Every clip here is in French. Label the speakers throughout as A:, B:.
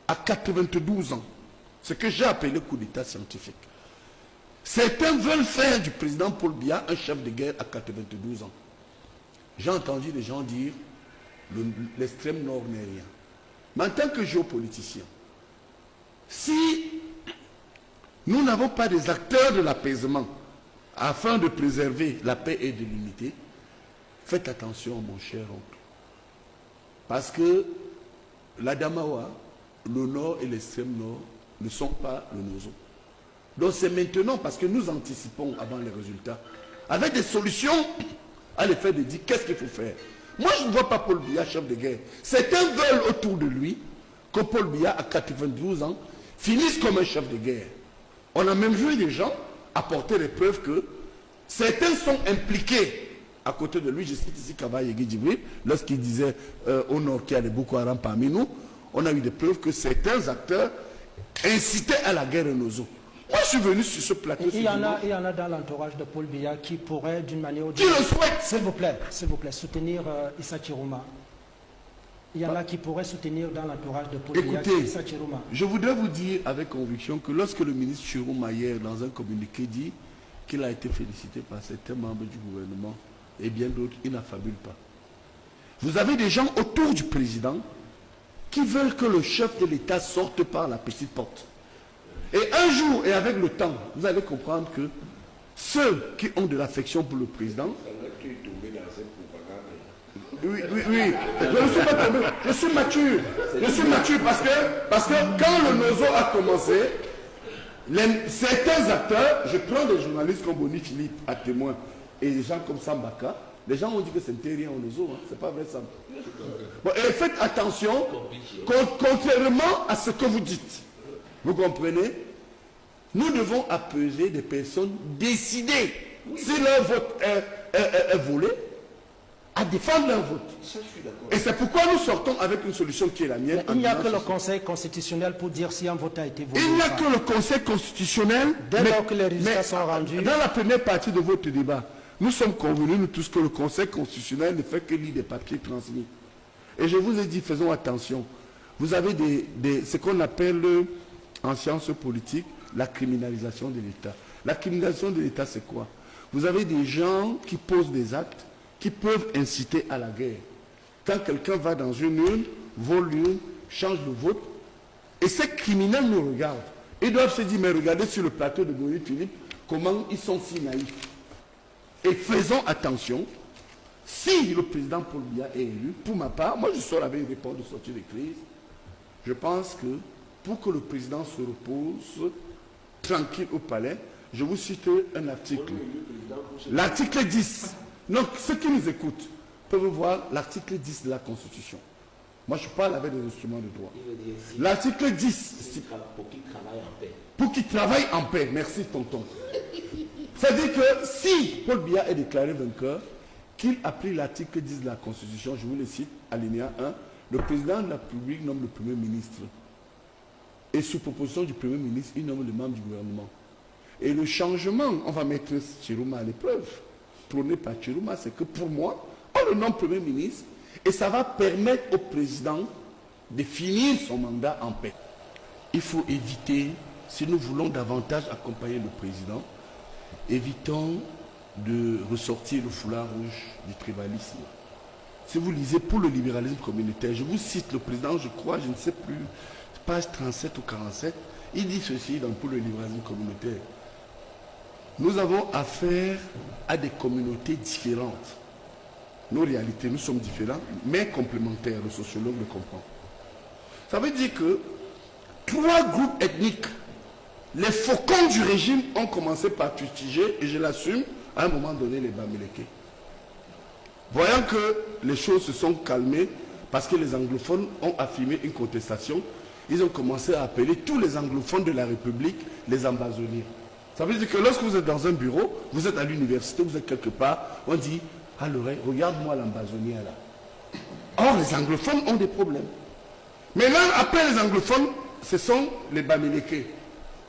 A: à 92 ans. Ce que j'ai appelé coup d'État scientifique. Certains veulent faire du président Paul Biya un chef de guerre à 92 ans. J'ai entendu des gens dire l'extrême nord n'est rien. Mais en tant que géopoliticien, si nous n'avons pas des acteurs de l'apaisement afin de préserver la paix et de l'unité, faites attention, mon cher oncle. Parce que l'Adamawa, le nord et l'extrême nord ne sont pas le Nozo. Donc c'est maintenant, parce que nous anticipons avant les résultats, avec des solutions à l'effet de dire qu'est-ce qu'il faut faire. Moi je ne vois pas Paul Biya chef de guerre. Certains veulent autour de lui que Paul Biya à 92 ans finisse comme un chef de guerre. On a même vu des gens apporter les preuves que certains sont impliqués à côté de lui. Je cite ici Kaba Yegui Djibril, lorsqu'il disait au nord qu'il y a des Boko Haram parmi nous, on a eu des preuves que certains acteurs incitaient à la guerre au Nozo. Moi, je suis venu sur ce plateau.
B: Il y en a dans l'entourage de Paul Biya qui pourrait, d'une manière ou d'une
A: autre, qui le souhaite,
B: s'il vous plaît, soutenir Issa Chirouma. Il y en a qui pourraient soutenir dans l'entourage de Paul Biya Issa Chirouma.
A: Je voudrais vous dire avec conviction que lorsque le ministre Chirouma hier, dans un communiqué, dit qu'il a été félicité par certains membres du gouvernement et bien d'autres, il n'affabule pas. Vous avez des gens autour du président qui veulent que le chef de l'État sorte par la petite porte. Et un jour, et avec le temps, vous allez comprendre que ceux qui ont de l'affection pour le président... Oui. Je suis mature. Je suis mature parce que quand le Nozo a commencé, certains acteurs, je prends des journalistes comme Boni Philippe à témoin, et des gens comme Sambaka, les gens ont dit que ce n'était rien au Nozo, hein. C'est pas vrai ça. Bon, et faites attention, contrairement à ce que vous dites. Vous comprenez? Nous devons appeler des personnes décidées, si leur vote est volé, à défendre leur vote. Ça, je suis d'accord. Et c'est pourquoi nous sortons avec une solution qui est la mienne.
B: Il n'y a que le Conseil constitutionnel pour dire si un vote a été volé.
A: Il n'y a que le Conseil constitutionnel.
B: Dès lors que les résultats sont rendus.
A: Dans la première partie de votre débat, nous sommes convenus, nous tous, que le Conseil constitutionnel ne fait que lire des papiers transmis. Et je vous ai dit, faisons attention. Vous avez ce qu'on appelle en sciences politiques la criminalisation de l'État. La criminalisation de l'État, c'est quoi? Vous avez des gens qui posent des actes qui peuvent inciter à la guerre. Quand quelqu'un va dans une urne, vole l'urne, change le vote, et ces criminels nous regardent. Ils doivent se dire, mais regardez sur le plateau de Boni Philippe, comment ils sont si naïfs. Et faisons attention, si le président Paul Biya est élu, pour ma part, moi je sors avec une réponse de sortie de crise, je pense que pour que le président se repose tranquille au palais, je vous cite un article. L'article 10. Donc, ceux qui nous écoutent peuvent voir l'article 10 de la Constitution. Moi, je parle avec des instruments de droit. L'article 10.
C: Pour qu'il travaille en paix.
A: Pour qu'il travaille en paix. Merci, tonton. C'est-à-dire que si Paul Biya est déclaré vainqueur, qu'il applique l'article 10 de la Constitution, je vous le cite, alinéa 1, le président de la République nomme le Premier ministre. Et sous proposition du Premier ministre, il nomme les membres du gouvernement. Et le changement, on va mettre Chirouma à l'épreuve, prôné par Chirouma, c'est que pour moi, on le nomme Premier ministre et ça va permettre au président de finir son mandat en paix. Il faut éviter, si nous voulons davantage accompagner le président, évitons de ressortir le foulard rouge du tribalisme. Si vous lisez pour le libéralisme communautaire, je vous cite le président, je crois, je ne sais plus, page 37 ou 47, il dit ceci dans pour le libéralisme communautaire. Nous avons affaire à des communautés différentes. Nos réalités, nous sommes différents, mais complémentaires, le sociologue le comprend. Ça veut dire que 3 groupes ethniques, les faucons du régime ont commencé par fustiger, et je l'assume, à un moment donné, les Bamileke. Voyant que les choses se sont calmées, parce que les anglophones ont affirmé une contestation, ils ont commencé à appeler tous les anglophones de la République les ambazoniers. Ça veut dire que lorsque vous êtes dans un bureau, vous êtes à l'université, vous êtes quelque part, on dit, à l'oreille, regarde-moi l'ambazonnier là. Or, les anglophones ont des problèmes. Maintenant, après les anglophones, ce sont les Bamileke.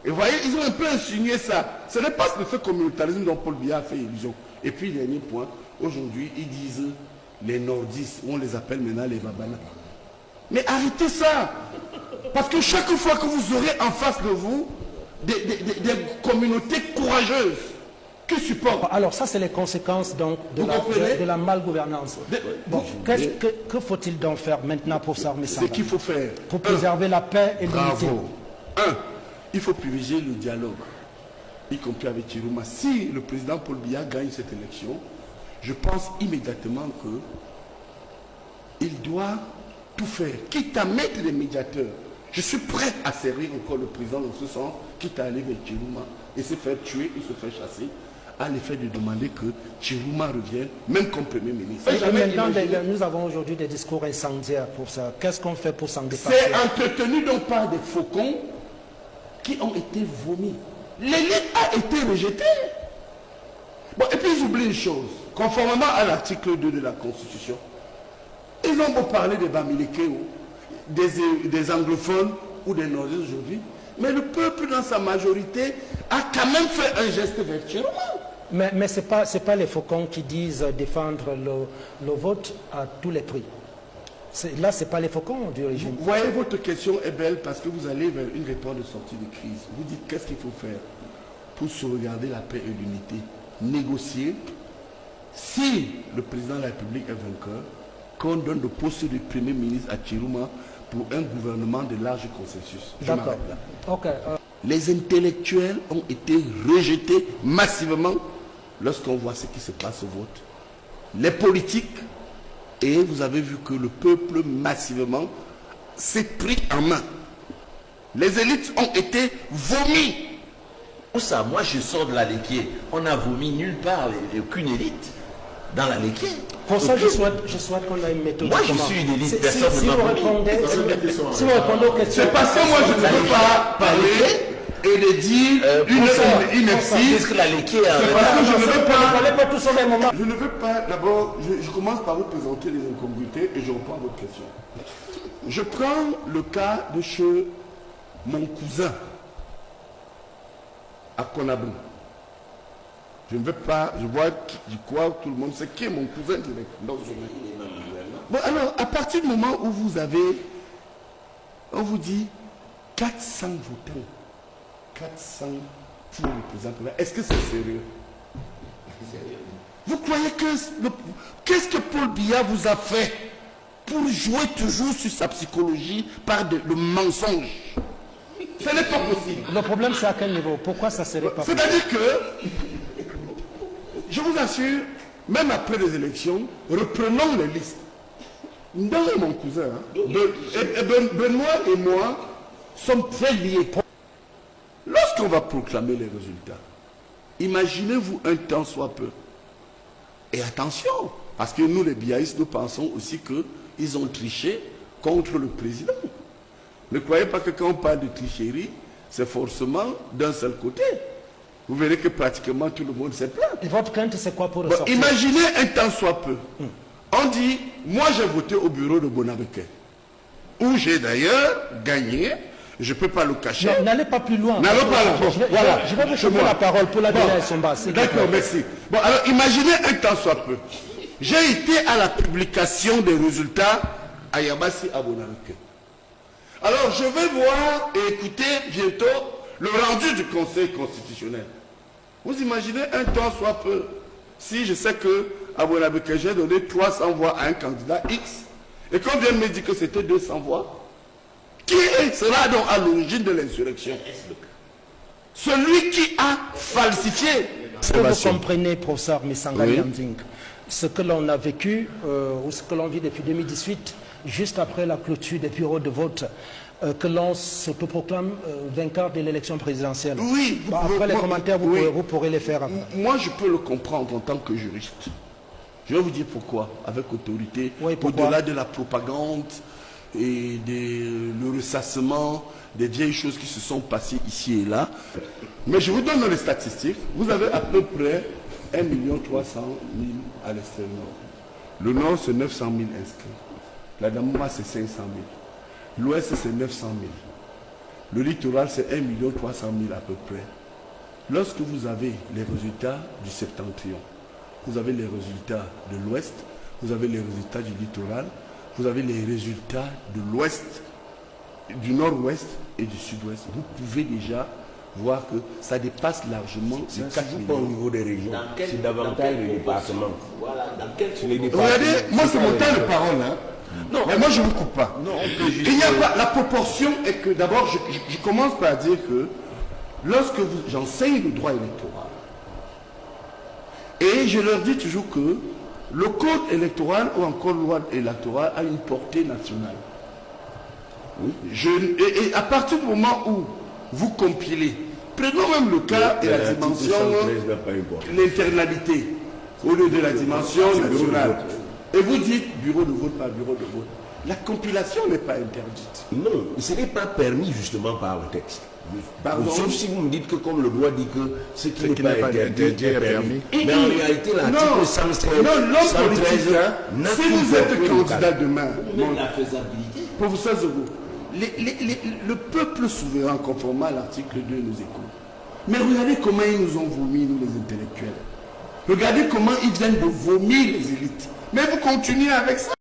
A: Et vous voyez, ils ont un peu insinué ça. Ce n'est pas ce communautarisme dont Paul Biya a fait illusion. Et puis, dernier point, aujourd'hui, ils disent les nordistes, on les appelle maintenant les Babana. Mais arrêtez ça. Parce que chaque fois que vous aurez en face de vous des communautés courageuses qui supportent.
B: Alors ça, c'est les conséquences donc, de la malgouvernance. Bon, que faut-il donc faire maintenant pour s'armer ça?
A: Ce qu'il faut faire.
B: Pour préserver la paix et l'unité.
A: Bravo. Il faut privilégier le dialogue, y compris avec Chiruma. Si le président Paul Biya gagne cette élection, je pense immédiatement qu'il doit tout faire, quitte à mettre des médiateurs. Je suis prêt à servir encore le président dans ce sens, quitte à aller vers Chiruma et se faire tuer et se faire chasser, à l'effet de demander que Chiruma revienne, même comme Premier ministre.
B: Maintenant, nous avons aujourd'hui des discours incendiaires pour ça. Qu'est-ce qu'on fait pour s'en dépasser?
A: C'est entretenu donc par des faucons qui ont été vomis. L'élite a été rejetée. Bon, et puis ils oublient une chose. Conformément à l'article 2 de la Constitution, ils ont beau parler des Bamileke, des anglophones ou des nordiques aujourd'hui, mais le peuple dans sa majorité a quand même fait un geste vers Chiruma.
B: Mais ce n'est pas les faucons qui disent défendre le vote à tous les prix. Là, ce n'est pas les faucons du régime.
A: Vous voyez, votre question est belle parce que vous allez vers une réponse de sortie de crise. Vous dites qu'est-ce qu'il faut faire pour sauvegarder la paix et l'unité? Négocier. Si le président de la République est vainqueur, qu'on donne le poste de Premier ministre à Chiruma pour un gouvernement de large consensus.
B: D'accord. Okay.
A: Les intellectuels ont été rejetés massivement lorsqu'on voit ce qui se passe au vote. Les politiques, et vous avez vu que le peuple massivement s'est pris en main. Les élites ont été vomies.
C: Où ça? Moi je sors de la Léquier. On n'a vomi nulle part, aucune élite dans la Léquier.
B: Pour ça, je souhaite qu'on a une méthode.
C: Moi, je suis une élite, personne
B: si
C: ne
B: vous répondez aux questions...
A: C'est parce que moi, je ne peux pas parler et de dire une excuse.
C: C'est parce que
A: je ne veux pas...
B: pas tous au même moment.
A: Je ne veux pas... D'abord, je commence par vous présenter les incongruités et je reprends votre question. Je prends le cas de chez mon cousin à Konabou. Je ne veux pas, je vois tout le monde sait qui est mon cousin direct. Bon, alors, à partir du moment où vous avez, on vous dit 400 votants, 400 pour le président, est-ce que c'est sérieux? Vous croyez que, qu'est-ce que Paul Biya vous a fait pour jouer toujours sur sa psychologie par le mensonge? Ce n'est pas possible.
B: Le problème, c'est à quel niveau? Pourquoi ça ne serait pas possible?
A: C'est-à-dire que, je vous assure, même après les élections, reprenons les listes. Dans mon cousin, Benoît et moi sommes très liés. Lorsqu'on va proclamer les résultats, imaginez-vous un temps soit peu. Et attention, parce que nous les biaïstes, nous pensons aussi qu'ils ont triché contre le président. Ne croyez pas que quand on parle de tricherie, c'est forcément d'un seul côté. Vous verrez que pratiquement tout le monde s'est plaint.
B: Et votre crainte, c'est quoi pour ressortir?
A: Imaginez un temps soit peu. On dit, moi j'ai voté au bureau de Bonabeke, où j'ai d'ailleurs gagné, je ne peux pas le cacher.
B: N'allez pas plus loin.
A: N'allez pas là. Voilà.
B: Je vais vous donner la parole pour la donner à son bas.
A: D'accord, merci. Bon, alors imaginez un temps soit peu. J'ai été à la publication des résultats à Yabassi à Bonabeke. Alors je vais voir et écouter bientôt le rendu du Conseil constitutionnel. Vous imaginez un temps soit peu. Si je sais que à Bonabeke, j'ai donné 300 voix à un candidat X, et qu'on vient de me dire que c'était 200 voix, qui sera donc à l'origine de l'insurrection? Celui qui a falsifié.
B: Est-ce que vous comprenez, professeur Missanga Yanding, ce que l'on a vécu, ou ce que l'on vit depuis 2018, juste après la clôture des bureaux de vote, que l'on s'autoproclame vainqueur de l'élection présidentielle?
A: Oui.
B: Après les commentaires, vous pourrez les faire.
A: Moi, je peux le comprendre en tant que juriste. Je vais vous dire pourquoi, avec autorité, au-delà de la propagande et le ressassement des vieilles choses qui se sont passées ici et là. Mais je vous donne les statistiques. Vous avez à peu près 1 300 000 à l'extrême nord. Le nord, c'est 900 000 inscrits. La Damouma, c'est 500 000. L'ouest, c'est 900 000. Le littoral, c'est 1 300 000 à peu près. Lorsque vous avez les résultats du septentrion, vous avez les résultats de l'ouest, vous avez les résultats du littoral, vous avez les résultats de l'ouest, du nord-ouest et du sud-ouest, vous pouvez déjà voir que ça dépasse largement les 4
D: C'est pas au
A: millions.
D: niveau des régions, c'est davantage les départements.
C: Voilà, dans quel
A: Regardez, moi c'est mon temps de parole. Hein.
C: Non,
A: mais moi je ne vous coupe pas.
C: Non, on peut juste...
A: Il n'y a pas, la proportion est que d'abord, je commence par dire que lorsque j'enseigne le droit électoral, et je leur dis toujours que le code électoral ou encore loi électorale a une portée nationale. Oui. Et à partir du moment où vous compilez, prenons même le cas de la dimension, l'internalité, au lieu de la dimension nationale. Et vous dites bureau de vote par bureau de vote. La compilation n'est pas interdite.
D: Non, ce n'est pas permis justement par le texte.
A: Pardon.
D: Sauf si vous me dites que comme le droit dit que ce qui n'est pas interdit est permis.
A: Et
D: Mais en réalité, l'article 113,
A: non, l'homme politique, si vous êtes candidat demain,
C: Même la faisabilité.
A: professeur Zogo, le peuple souverain, conformément à l'article 2, nous écoute. Mais regardez comment ils nous ont vomi, nous les intellectuels. Regardez comment ils viennent de vomir les élites. Mais vous continuez avec ça.